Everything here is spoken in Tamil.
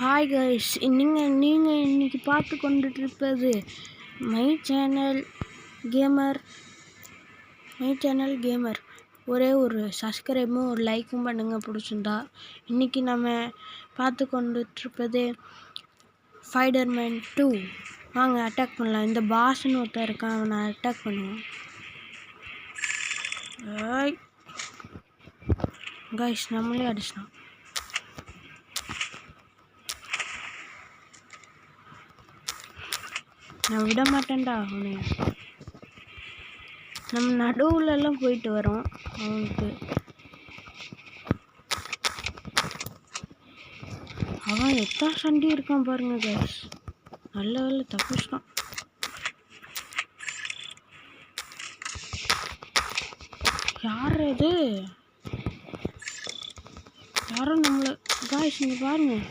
ஹாய் கைஸ், நீங்கள் இன்னைக்கு பார்த்து கொண்டுட்டு இருப்பது மை சேனல் கேமர். ஒரே ஒரு சப்ஸ்கிரைபும் ஒரு லைக்கும் பண்ணுங்கள் பிடிச்சிருந்தா. இன்றைக்கி நம்ம பார்த்து கொண்டுட்டு இருப்பது ஸ்பைடர்மேன் 2. வாங்க அட்டாக் பண்ணலாம். இந்த பாஸ்ன்னு ஒருத்தர் இருக்கான், அவனை அட்டாக் பண்ணுவோம். கைஸ் நம்மளே அடிச்சிட்டான். நான் விட மாட்டேன்டா அவனை. நம்ம நடுவுலலாம் போயிட்டு வரோம். அவன் எத்தனை சண்டி இருக்கான் பாருங்க கைஸ். நல்ல வேலை தப்பிச்சிட்டான். யார் இது? யாரும் நம்மளை கைஸ் இங்கே பாருங்க.